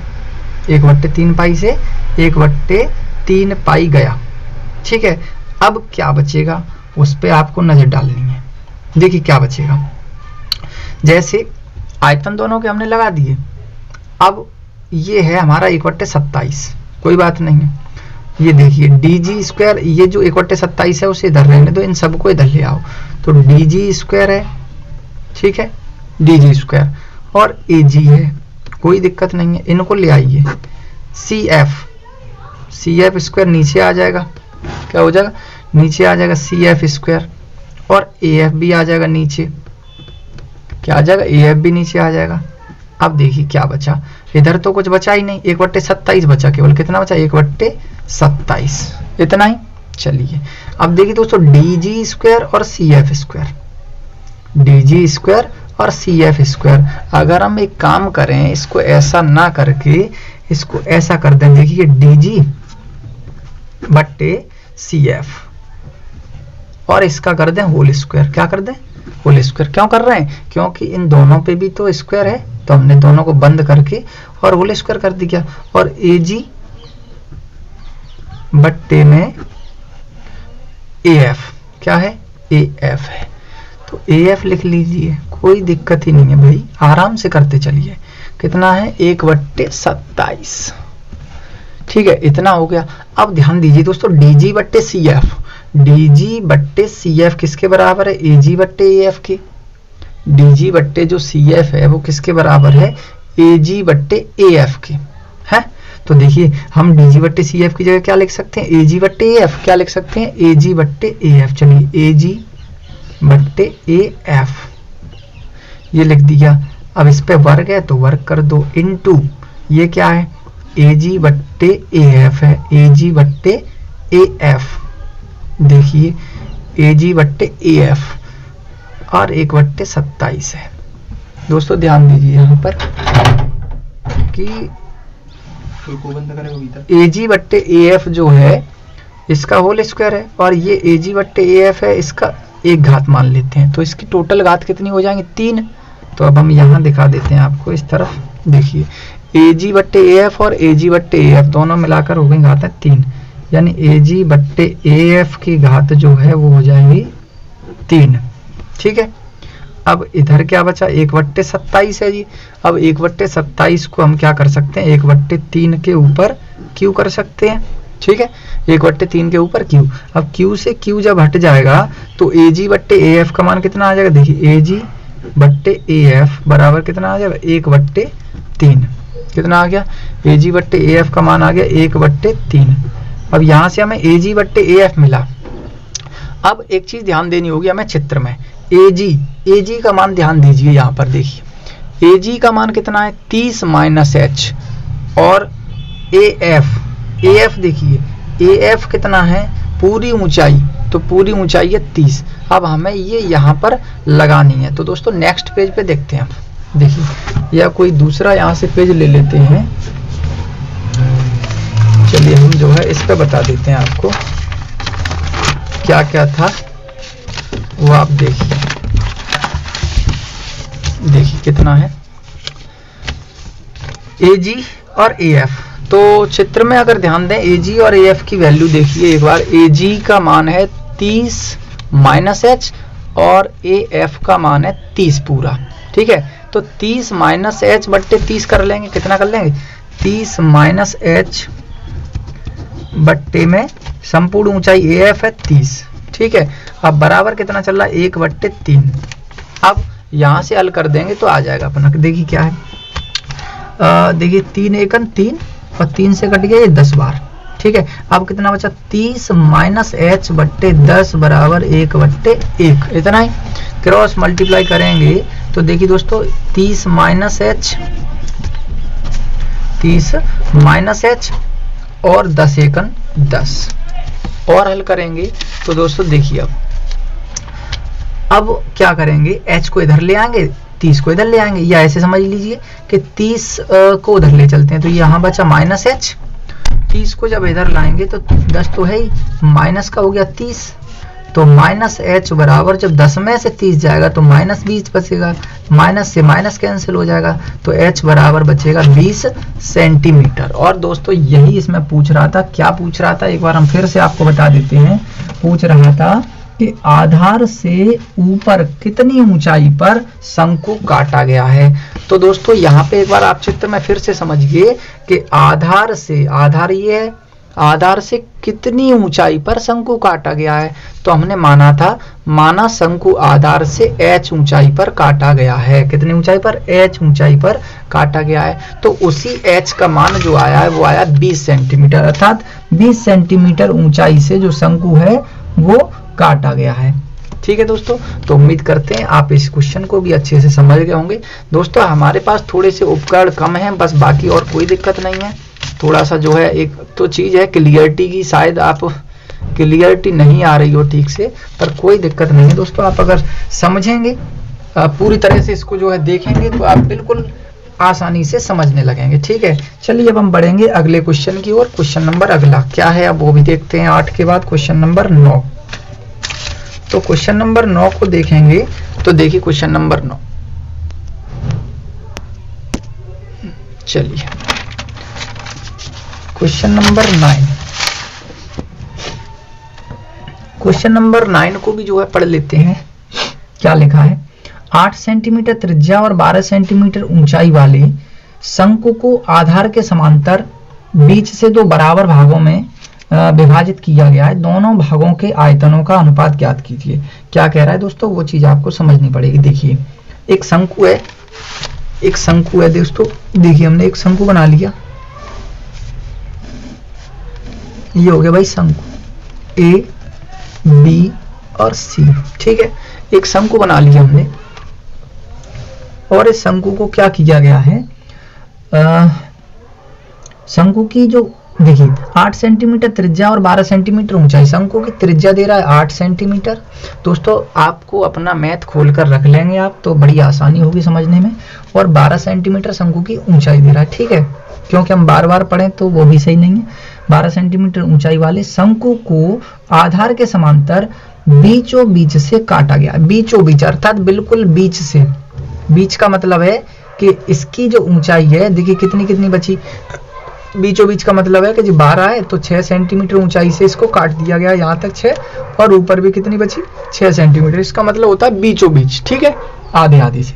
1/3 पाई से 1/3 पाई गया, ठीक है। अब क्या बचेगा उस पे आपको नजर डालनी है। देखिए क्या बचेगा, जैसे आयतन दोनों के हमने लगा दिए, अब ये है हमारा 1/27, कोई बात नहीं है। ये देखिए dg², ये जो 1/27 है उसे इधर रहने दो, इन सबको इधर ले आओ, तो dg² है, ठीक है, dg² और ag है, कोई दिक्कत नहीं है, इनको ले आइए। CF² नीचे आ जाएगा, क्या हो जाएगा? नीचे आ जाएगा CF² और AF भी आ जाएगा नीचे, क्या आ जाएगा? AF भी नीचे आ जाएगा। अब देखिए क्या बचा, इधर तो कुछ बचा ही नहीं, 1/27 बचा, केवल कितना बचा? 1/27, इतना ही। चलिए अब देखिए दोस्तों dg² और CF², dg² और CF², अगर हम एक काम करें, इसको ऐसा ना करके इसको ऐसा कर दें, देखिए dg/CF, और इसका कर दें होल स्क्वायर। क्या कर दें? Whole square. क्यों कर रहे हैं? क्योंकि इन दोनों पे भी तो स्क्वायर है, तो हमने दोनों को बंद करके और होल स्क्वायर कर दिया। और AG बट्टे में AF क्या है? AF है। तो AF लिख लीजिए, कोई दिक्कत ही नहीं है भाई, आराम से करते चलिए। कितना है? 1/27। ठीक है, इतना हो गया। अब ध्यान दीजिए दोस्तों, DG बट्टे CF, DG बट्टे CF किसके बराबर है? AG बट्टे AF के। DG बट्टे जो CF है वो किसके बराबर है? AG बट्टे AF के है। तो देखिए हम DG बट्टे CF की जगह क्या लिख सकते हैं? AG बट्टे AF। क्या लिख सकते हैं? AG बट्टे AF। चलिए AG बट्टे AF ये लिख दिया। अब इस पे वर्ग है तो वर्ग कर दो, इनटू ये क्या है? AG बट्टे AF है, AG बट्टे AF। देखिए AG बट्टे AF और 1/27 है। दोस्तों ध्यान दीजिए यहाँ पर कि AG बट्टे AF जो है इसका होल स्क्वायर है और ये AG बट्टे AF है, इसका एक घात मान लेते हैं। तो इसकी टोटल घात कितनी हो जाएंगी? 3। तो अब हम यहाँ दिखा देते हैं आपको इस तरफ। देखिए AG बट्टे AF और AG बट्टे AF दोनों मिलाकर हो गई घात है 3, यानी AG बट्टे AF की घात जो है वो हो जाएगी 3। ठीक है, अब इधर क्या बचा? 1/27 है जी। अब 1/27 को हम क्या कर सकते हैं? 1/3 के ऊपर Q कर सकते हैं। ठीक है, 1/3 के ऊपर Q। अब Q से Q जब हट जाएगा तो AG बट्टे AF का मान कितना आ जाएगा? देखिए AG बट्टे AF बराबर कितना आ जाएगा? 1/3। कितना आ गया? AG बट्टे AF का मान आ गया 1/3। अब यहाँ से हमें AG बट्टे AF मिला। अब एक चीज ध्यान देनी होगी हमें चित्र में, AG का मान ध्यान दीजिए। यहाँ पर देखिए AG का मान कितना है? 30 - H। और AF देखिए AF कितना है? पूरी ऊंचाई, तो पूरी ऊंचाई है 30। अब हमें ये यहाँ पर लगानी है। तो दोस्तों नेक्स्ट पेज पे देखते हैं। देखिए या कोई दूसरा यहाँ से पेज ले लेते हैं। चलिए हम जो है इस पे बता देते हैं आपको क्या क्या था वो आप देखिए। देखिए कितना है AG और AF। तो चित्र में अगर ध्यान दें AG और AF की वैल्यू देखिए एक बार। AG का मान है 30 - H और AF का मान है 30 पूरा। ठीक है, तो 30 - H बट्टे 30 कर लेंगे। कितना कर लेंगे? 30 - H बट्टे में संपूर्ण ऊंचाई AF है 30। ठीक है, अब बराबर कितना चल रहा है? 1/3। अब यहां से हल कर देंगे तो आ जाएगा अपना। देखिए क्या है? देखिए 3 × 3 और 3 से कट गया ये 10 बार। ठीक है, अब कितना बचा? 30 - H बट्टे 10 बराबर 1/1। इतना ही क्रॉस मल्टीप्लाई करेंगे तो देखिए दोस्तों 30 - H और 10 × 10 और हल करेंगे तो दोस्तों देखिए अब क्या करेंगे? H को इधर ले आएंगे, 30 को इधर ले आएंगे, या ऐसे समझ लीजिए कि 30 को उधर ले चलते हैं। तो यहाँ बचा -H। 30 को जब इधर लाएंगे तो 10 तो है ही, माइनस का हो गया 30। तो -H बराबर जब 10 में से 30 जाएगा तो -20 बचेगा, माइनस से माइनस कैंसिल हो जाएगा, तो H बराबर बचेगा 20 सेंटीमीटर। और दोस्तों यही इसमें पूछ रहा था। क्या पूछ रहा था? एक बार हम फिर से आपको बता देते हैं। पूछ रहा था कि आधार से ऊपर कितनी ऊंचाई पर शंकु काटा गया है। तो दोस्तों यहाँ पे एक बार आप चित्र में फिर से समझिए कि आधार ये है, आधार से कितनी ऊंचाई पर शंकु काटा गया है। तो हमने माना शंकु आधार से h ऊंचाई पर काटा गया है। कितनी ऊंचाई पर? h ऊंचाई पर काटा गया है। तो उसी h का मान जो आया है वो आया 20 सेंटीमीटर, अर्थात 20 सेंटीमीटर ऊंचाई से जो शंकु है वो काटा गया है। ठीक है दोस्तों, तो उम्मीद करते हैं आप इस क्वेश्चन को भी अच्छे से समझ गए होंगे। दोस्तों हमारे पास थोड़े से उपकरण कम हैं, बस बाकी और कोई दिक्कत नहीं है। थोड़ा सा जो है एक तो चीज है क्लियरिटी की, शायद आप क्लियरिटी नहीं आ रही हो ठीक से, पर कोई दिक्कत नहीं है दोस्तों। आप अगर समझेंगे पूरी तरह से इसको जो है देखेंगे तो आप बिल्कुल आसानी से समझने लगेंगे। ठीक है, चलिए अब हम बढ़ेंगे अगले क्वेश्चन की ओर। क्वेश्चन नंबर अगला क्या है अब वो भी देखते हैं। 8 के बाद क्वेश्चन नंबर 9। तो क्वेश्चन नंबर 9 को देखेंगे तो देखिए क्वेश्चन नंबर 9, चलिए क्वेश्चन नंबर 9, क्वेश्चन नंबर 9 को भी जो है पढ़ लेते हैं। क्या लिखा है, 8 सेंटीमीटर त्रिज्या और 12 सेंटीमीटर ऊंचाई वाले शंकु को आधार के समांतर बीच से दो बराबर भागों में विभाजित किया गया है, दोनों भागों के आयतनों का अनुपात ज्ञात कीजिए। क्या कह रहा है दोस्तों, वो चीज आपको समझनी पड़ेगी। देखिए एक शंकु है, एक शंकु है दोस्तों, देखिए हमने एक शंकु बना लिया, ये हो गया भाई शंकु ए बी और सी, ठीक है, एक शंकु बना लिया हमने। और इस शंकु को क्या किया गया है, शंकु की जो देखिए 8 सेंटीमीटर त्रिज्या और 12 सेंटीमीटर ऊंचाई, शंकु की त्रिज्या दे रहा है 8 सेंटीमीटर। दोस्तों आपको अपना मैथ खोलकर रख लेंगे आप तो बड़ी आसानी होगी समझने में। और 12 सेंटीमीटर शंकु की ऊंचाई दे रहा है, ठीक है, क्योंकि हम बार बार पढ़ें तो वो भी सही नहीं है। 12 सेंटीमीटर ऊंचाई वाले शंकु को आधार के समांतर बीचों बीच से काटा गया। बीचों बीच अर्थात बिल्कुल बीच से, बीच का मतलब है कि इसकी जो ऊंचाई है देखिए कितनी कितनी बची, बीचों बीच का मतलब है कि जो 12 है तो 6 सेंटीमीटर ऊंचाई से इसको काट दिया गया यहाँ तक 6, और ऊपर भी कितनी बची 6 सेंटीमीटर, इसका मतलब होता है बीचों बीच, ठीक है, आधे आधे से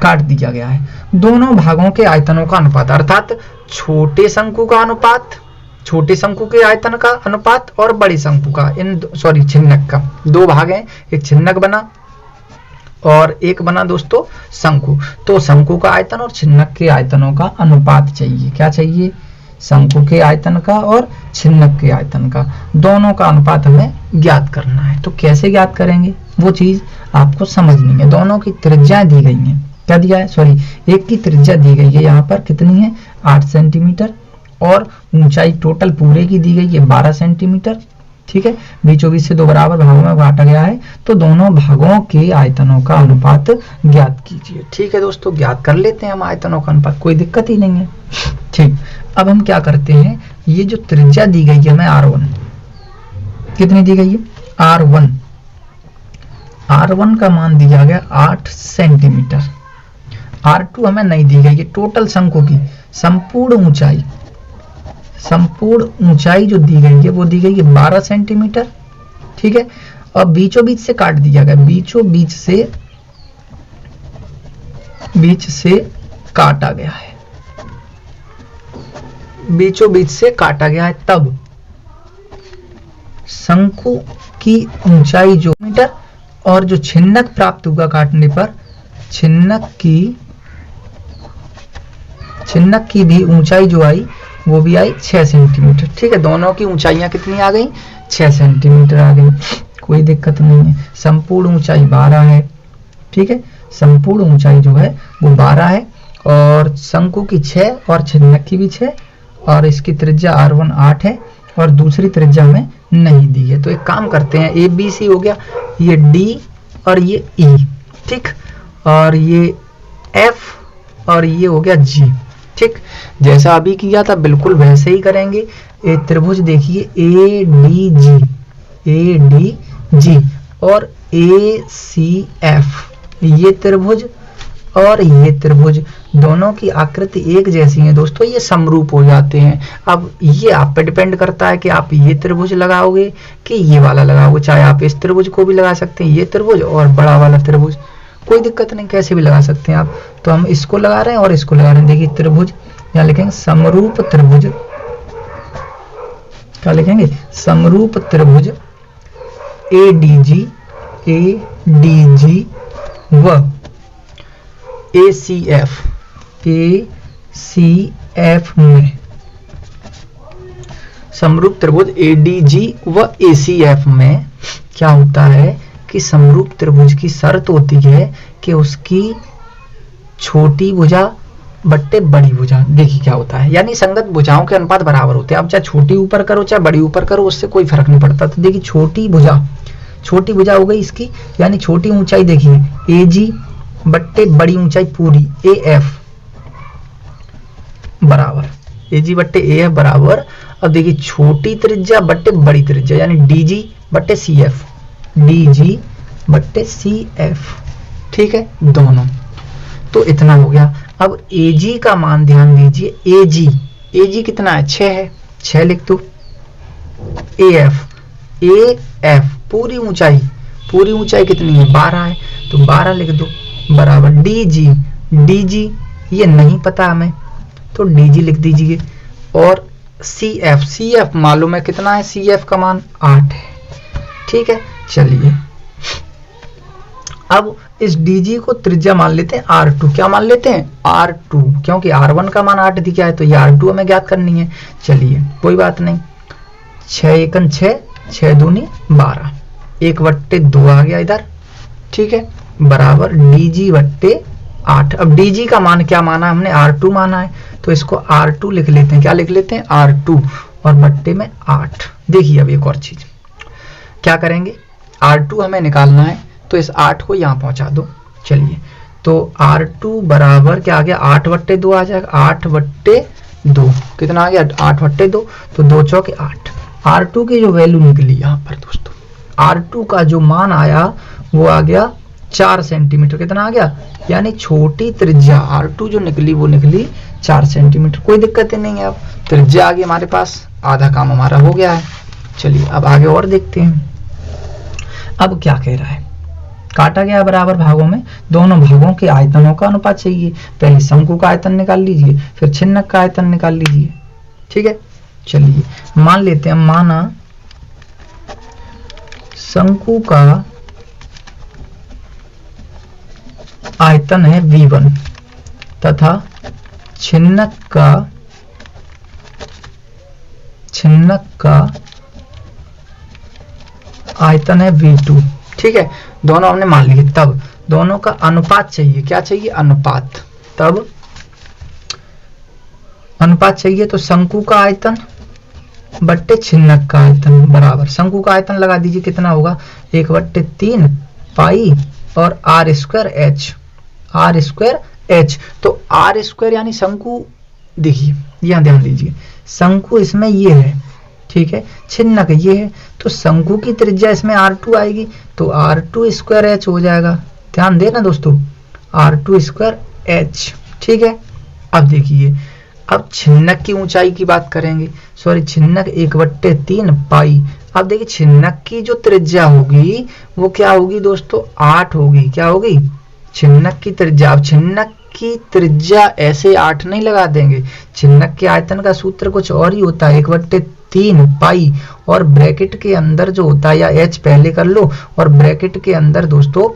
काट दिया गया है। दोनों भागों के आयतनों का अनुपात अर्थात छोटे शंकु का अनुपात, छोटे शंकु के आयतन का अनुपात और बड़े शंकु का, इन सॉरी छिन्नक का, दो भाग हैं, एक छिन्नक बना और एक बना दोस्तों शंकु। तो शंकु का आयतन और छिन्नक के आयतनों का अनुपात चाहिए। क्या चाहिए, शंकु के आयतन का और छिन्नक के आयतन का, दोनों का अनुपात हमें ज्ञात करना है। तो कैसे ज्ञात करेंगे वो चीज आपको समझनी है। दोनों की त्रिज्याएं दी गई हैं, क्या दिया है, सॉरी एक की त्रिज्या दी गई है यहाँ पर कितनी है 8 सेंटीमीटर, और ऊंचाई टोटल पूरे की दी गई है 12 सेंटीमीटर, ठीक है, बीचों बीच से दो बराबर भागों में बांटा गया है। तो दोनों भागों के आयतनों का अनुपात ज्ञात कीजिए। ठीक है दोस्तों, ज्ञात कर लेते हैं हम आयतनों का अनुपात, कोई दिक्कत ही नहीं है। ठीक, अब हम क्या करते हैं, ये जो त्रिज्या दी गई है हमें R1, कितनी दी गई है R1, R1 का मान दिया गया 8 सेंटीमीटर, R2 हमें नहीं दी गई है। टोटल शंकु की संपूर्ण ऊंचाई, संपूर्ण ऊंचाई जो दी गई है वो दी गई है 12 सेंटीमीटर, ठीक है, और बीचों बीच से काट दिया गया, बीचों बीच से काटा गया है, बीचों बीच से काटा गया है। तब शंकु की ऊंचाई जो मीटर और जो छिन्नक प्राप्त हुआ काटने पर, छिन्नक की भी ऊंचाई जो आई वो भी आई 6 सेंटीमीटर, ठीक है, दोनों की ऊंचाइयां कितनी आ गई 6 सेंटीमीटर आ गई, कोई दिक्कत नहीं है। संपूर्ण ऊंचाई 12 है, ठीक है, संपूर्ण ऊंचाई जो है वो 12 है, और शंकु की 6 और छिन्नक की भी 6, और इसकी त्रिज्या R1 8 है, और दूसरी त्रिज्या हमें नहीं दी है। तो एक काम करते हैं, ए बी सी हो गया, ये D और ये E, ठीक, और ये F और ये हो गया G, ठीक, जैसा अभी किया था बिल्कुल वैसे ही करेंगे। एक त्रिभुज देखिए ADG और ACF, ये त्रिभुज और ये त्रिभुज दोनों की आकृति एक जैसी है दोस्तों, ये समरूप हो जाते हैं। अब ये आप पे डिपेंड करता है कि आप ये त्रिभुज लगाओगे कि ये वाला लगाओगे, चाहे आप इस त्रिभुज को भी लगा सकते हैं, ये त्रिभुज और बड़ा वाला त्रिभुज, कोई दिक्कत नहीं, कैसे भी लगा सकते हैं आप। तो हम इसको लगा रहे हैं और इसको लगा रहे हैं। देखिए त्रिभुज यहाँ लिखेंगे समरूप त्रिभुज, क्या लिखेंगे समरूप त्रिभुज ADG व ACF में, समरूप त्रिभुज ADG व ACF में क्या होता है कि समरूप त्रिभुज की शर्त होती है कि उसकी छोटी भुजा बट्टे बड़ी भुजा, देखिए क्या होता है, यानी संगत भुजाओं के अनुपात बराबर होते हैं। अब चाहे छोटी ऊपर करो चाहे बड़ी ऊपर करो, उससे कोई फर्क नहीं पड़ता। तो देखिए छोटी भुजा हो गई इसकी, यानी छोटी ऊंचाई देखिए AG बट्टे बड़ी ऊंचाई पूरी AF बराबर, AG बट्टे AF बराबर। अब देखिए छोटी त्रिज्या बट्टे बड़ी त्रिज्या, यानी DG बट्टे CF, DG बट्टे CF, ठीक है, दोनों। तो इतना हो गया। अब AG का मान ध्यान दीजिए, AG कितना है, 6 है, 6 लिख दो। AF पूरी ऊंचाई कितनी है, 12 है, तो 12 लिख दो, बराबर DG ये नहीं पता हमें, तो DG लिख दीजिए। और CF मालूम है कितना है, CF का मान 8 है, ठीक है। चलिए अब इस DG को त्रिज्या मान लेते हैं R2। क्या मान लेते हैं, R2, क्योंकि R1 का मान 8 दिखा है, तो ये R2 हमें ज्ञात करनी है। चलिए कोई बात नहीं, 6 एकन 6, 6 दूनी 12, 1/2 आ गया इधर, ठीक है, बराबर DG बट्टे 8। अब DG का मान क्या माना हमने, R2 माना है, तो इसको R2 लिख लेते हैं। क्या लिख लेते हैं, R2, और बट्टे में 8। देखिए अब एक और चीज क्या करेंगे, R2 हमें निकालना है, तो इस 8 को यहाँ पहुंचा दो। चलिए तो R2 बराबर क्या आ गया, 8/2 आ जाएगा, 8/2 कितना आ गया, 8/2, तो 2 चौके 8। R2 की जो वैल्यू निकली यहाँ पर दोस्तों, R2 का जो मान आया वो आ गया 4 सेंटीमीटर। कितना आ गया, यानी छोटी त्रिज्या R2 जो निकली वो निकली 4 सेंटीमीटर। कोई दिक्कत ही नहीं है, अब त्रिज्या आ गई हमारे पास, आधा काम हमारा हो गया है। चलिए अब आगे और देखते हैं। अब क्या कह रहा है, काटा गया बराबर भागों में, दोनों भागों के आयतनों का अनुपात चाहिए। पहले शंकु का आयतन निकाल लीजिए, फिर छिन्नक का आयतन निकाल लीजिए, ठीक है। चलिए मान लेते हैं, माना शंकु का आयतन है V1 तथा छिन्नक का आयतन है V2, ठीक है। दोनों हमने मान लिए, तब दोनों का अनुपात चाहिए। क्या चाहिए, अनुपात। तब अनुपात चाहिए तो शंकु का आयतन बट्टे छिन्नक का आयतन बराबर, शंकु का आयतन लगा दीजिए, कितना होगा, 1/3 पाई और R²H। तो R² यानी शंकु, देखिए यहां ध्यान दीजिए, शंकु इसमें ये है, ठीक है, छिन्नक ये है, तो शंकु की त्रिज्या इसमें R2 आएगी, तो R2²H हो जाएगा। ध्यान देना दोस्तों, R2²H, ठीक है। अब देखिए, अब छिन्नक की ऊंचाई की बात करेंगे, सॉरी छिन्नक 1/3 पाई। अब देखिए छिन्नक की जो त्रिज्या होगी वो क्या होगी दोस्तों, 8 होगी। क्या होगी, छिन्नक की त्रिज्या। अब छिन्नक की त्रिज्या ऐसे 8 नहीं लगा देंगे, छिन्नक के आयतन का सूत्र कुछ और ही होता है, 1/3 पाई, और ब्रैकेट के अंदर जो होता है, या H पहले कर लो, और ब्रैकेट के अंदर दोस्तों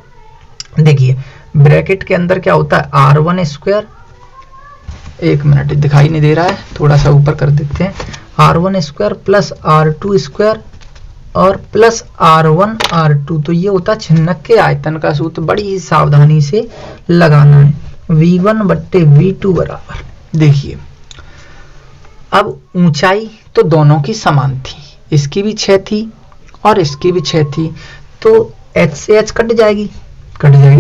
देखिए, ब्रैकेट के अंदर क्या होता है, R1², एक मिनट दिखाई नहीं दे रहा है, थोड़ा सा ऊपर कर देते हैं, R1² प्लस R2² और प्लस R1R2, तो ये होता है छिन्नक के आयतन का सूत्र। बड़ी ही सावधानी से लगाना है, V1 बट्टे V2 बराबर। देखिए अब ऊंचाई तो दोनों की समान थी, इसकी भी 6 थी और इसकी भी 6 थी, तो H से H कट जाएगी,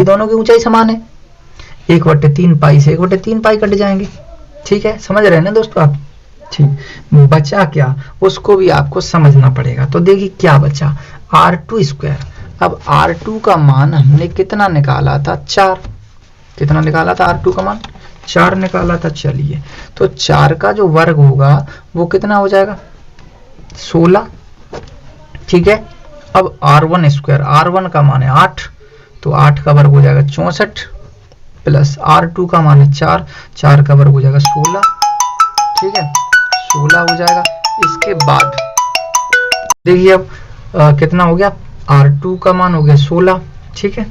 दोनों की ऊंचाई समान है, 1/3 पाई से 1/3 पाई कट जाएंगे, ठीक है। समझ रहे हैं ना दोस्तों आप, ठीक। बचा क्या, उसको भी आपको समझना पड़ेगा। तो देखिए क्या बचा, R2²। अब R2 का मान हमने कितना निकाला था, 4। कितना निकाला था, R2 का मान 4 निकाला था। चलिए तो 4 का जो वर्ग होगा वो कितना हो जाएगा, 16, ठीक है। अब R1², R1 का मान है 8, तो 8 का वर्ग हो जाएगा 64, प्लस R2 का मान है 4, 4 का वर्ग हो जाएगा 16, ठीक है, 16 हो जाएगा। इसके बाद देखिए अब कितना हो गया, R2 का मान हो गया 16, ठीक है,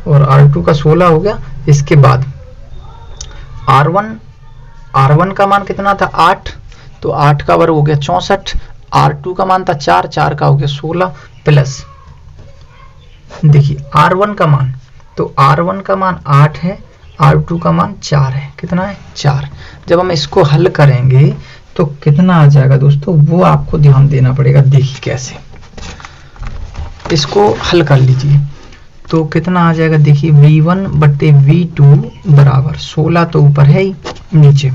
और R2 का 16 हो गया। इसके बाद R1 का मान कितना था, 8, तो 8 का वर्ग हो गया 64, R2 का मान था 4, 4 का हो गया 16, प्लस देखिए R1 का मान, तो R1 का मान 8 है, R2 का मान 4 है, कितना है, 4। जब हम इसको हल करेंगे तो कितना आ जाएगा दोस्तों, वो आपको ध्यान देना पड़ेगा। देखिए कैसे इसको हल कर लीजिए, तो कितना आ जाएगा, देखिए V1 बट्टे V2 बराबर 16 तो ऊपर है ही, नीचे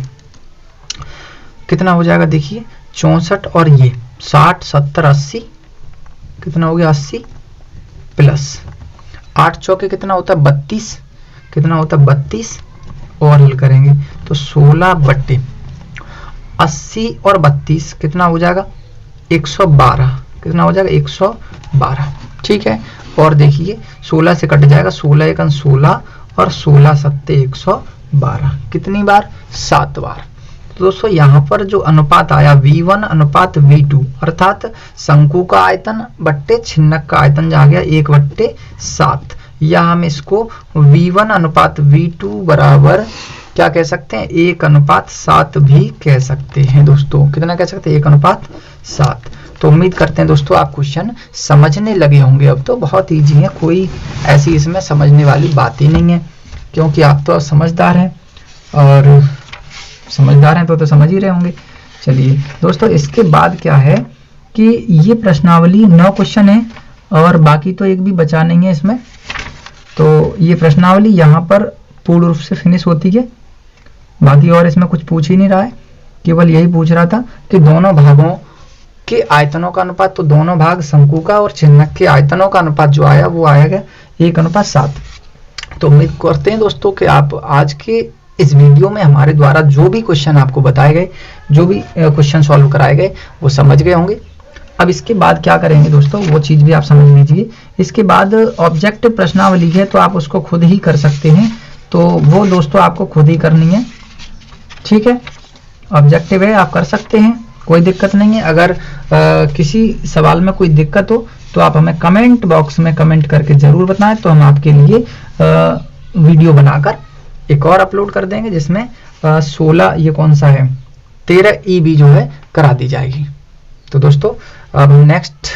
कितना हो जाएगा, देखिए 64 और ये 60 70 80, कितना हो गया 80, प्लस 8 चौके कितना होता है 32, कितना होता है 32, और हल करेंगे तो 16 बट्टे 80 और 32 कितना हो जाएगा 112, कितना हो जाएगा 112, ठीक है। और देखिए 16 से कट जाएगा, 16 एकन 16 और 16 सत्ते 112, कितनी बार 7 बार। तो दोस्तों यहाँ पर जो अनुपात आया V1 अनुपात V2 अर्थात शंकु का आयतन बट्टे छिन्नक का आयतन आ गया 1/7, या हम इसको V1 अनुपात V2 बराबर क्या कह सकते हैं 1/7 भी कह सकते हैं दोस्तों। कितना कह सकते हैं 1/7। तो उम्मीद करते हैं दोस्तों आप क्वेश्चन समझने लगे होंगे। अब तो बहुत ईजी है, कोई ऐसी इसमें समझने वाली बात ही नहीं है, क्योंकि आप तो समझदार हैं, और समझदार हैं तो समझ ही रहे होंगे। चलिए दोस्तों, इसके बाद क्या है कि ये प्रश्नावली 9 क्वेश्चन है और बाकी तो एक भी बचा नहीं है इसमें। तो ये प्रश्नावली यहाँ पर पूर्ण रूप से फिनिश होती है, बाकी और इसमें कुछ पूछ ही नहीं रहा है, केवल यही पूछ रहा था कि दोनों भागों के आयतनों का अनुपात, तो दोनों भाग शंकु का और छिन्नक के आयतनों का अनुपात जो आया वो आएगा 1/7। तो उम्मीद करते हैं दोस्तों कि आप आज के इस वीडियो में हमारे द्वारा जो भी क्वेश्चन आपको बताए गए, जो भी क्वेश्चन सॉल्व कराए गए वो समझ गए होंगे। अब इसके बाद क्या करेंगे दोस्तों वो चीज भी आप समझ लीजिए। इसके बाद ऑब्जेक्टिव प्रश्नावली है तो आप उसको खुद ही कर सकते हैं, तो वो दोस्तों आपको खुद ही करनी है, ठीक है। ऑब्जेक्टिव है आप कर सकते हैं, कोई दिक्कत नहीं है। अगर किसी सवाल में कोई दिक्कत हो तो आप हमें कमेंट बॉक्स में कमेंट करके जरूर बताएं, तो हम आपके लिए वीडियो बनाकर एक और अपलोड कर देंगे जिसमें 16 ये कौन सा है 13 EB जो है करा दी जाएगी। तो दोस्तों अब हम नेक्स्ट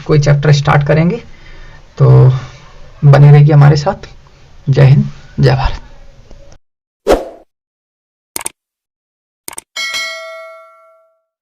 कोई चैप्टर स्टार्ट करेंगे, तो बने रहिए हमारे साथ। जय हिंद, जय भारत।